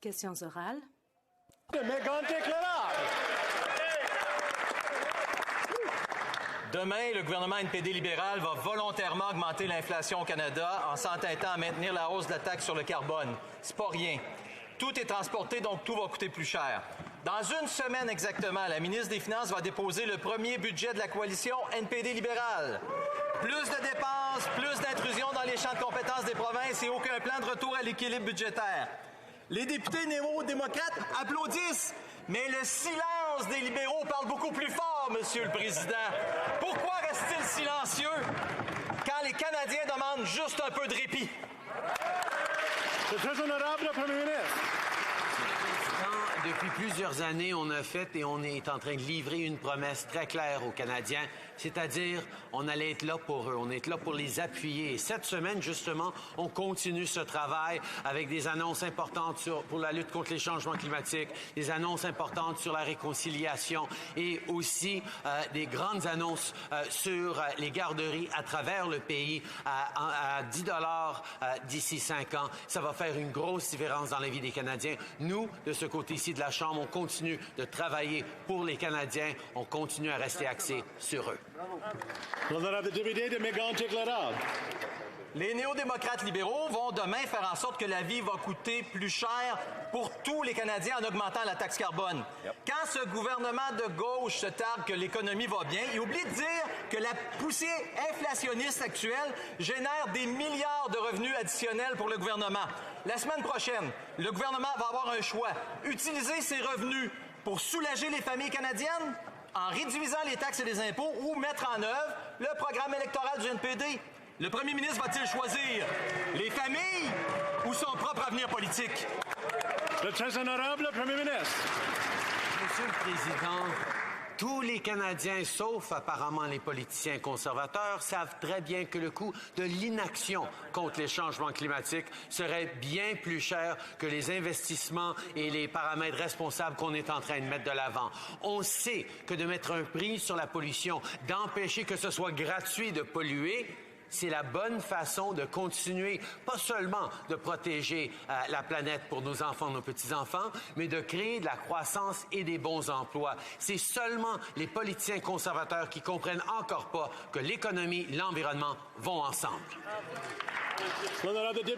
Questions orales. Demain, le gouvernement NPD libéral va volontairement augmenter l'inflation au Canada en s'entêtant à maintenir la hausse de la taxe sur le carbone. C'est pas rien. Tout est transporté, donc tout va coûter plus cher. Dans une semaine exactement, la ministre des Finances va déposer le premier budget de la coalition NPD libérale. Plus de dépenses, plus d'intrusions dans les champs de compétences des provinces et aucun plan de retour à l'équilibre budgétaire. Les députés néo-démocrates applaudissent, mais le silence des libéraux parle beaucoup plus fort, Monsieur le Président. Pourquoi reste-t-il silencieux quand les Canadiens demandent juste un peu de répit? Très honorable Premier ministre. Depuis plusieurs années, on a fait et on est en train de livrer une promesse très claire aux Canadiens, c'est-à-dire on allait être là pour eux, on est là pour les appuyer. Et cette semaine, justement, on continue ce travail avec des annonces importantes pour la lutte contre les changements climatiques, des annonces importantes sur la réconciliation et aussi des grandes annonces sur les garderies à travers le pays à 10 $ d'ici 5 ans. Ça va faire une grosse différence dans la vie des Canadiens. Nous, de ce côté-ci de la Chambre, on continue de travailler pour les Canadiens. On continue à rester axé sur eux. L'honorable député de Mégantic-Larocque. Les néo-démocrates libéraux vont demain faire en sorte que la vie va coûter plus cher pour tous les Canadiens en augmentant la taxe carbone. Quand ce gouvernement de gauche se targue que l'économie va bien, il oublie de dire que la poussée inflationniste actuelle génère des milliards de revenus additionnels pour le gouvernement. La semaine prochaine, le gouvernement va avoir un choix. Utiliser ses revenus pour soulager les familles canadiennes en réduisant les taxes et les impôts ou mettre en œuvre le programme électoral du NPD. Le premier ministre va-t-il choisir les familles ou son propre avenir politique? Le très honorable Premier ministre. Monsieur le Président, tous les Canadiens, sauf apparemment les politiciens conservateurs, savent très bien que le coût de l'inaction contre les changements climatiques serait bien plus cher que les investissements et les paramètres responsables qu'on est en train de mettre de l'avant. On sait que de mettre un prix sur la pollution, d'empêcher que ce soit gratuit de polluer, c'est la bonne façon de continuer, pas seulement de protéger la planète pour nos enfants, nos petits-enfants, mais de créer de la croissance et des bons emplois. C'est seulement les politiciens conservateurs qui comprennent encore pas que l'économie et l'environnement vont ensemble. L'honorable député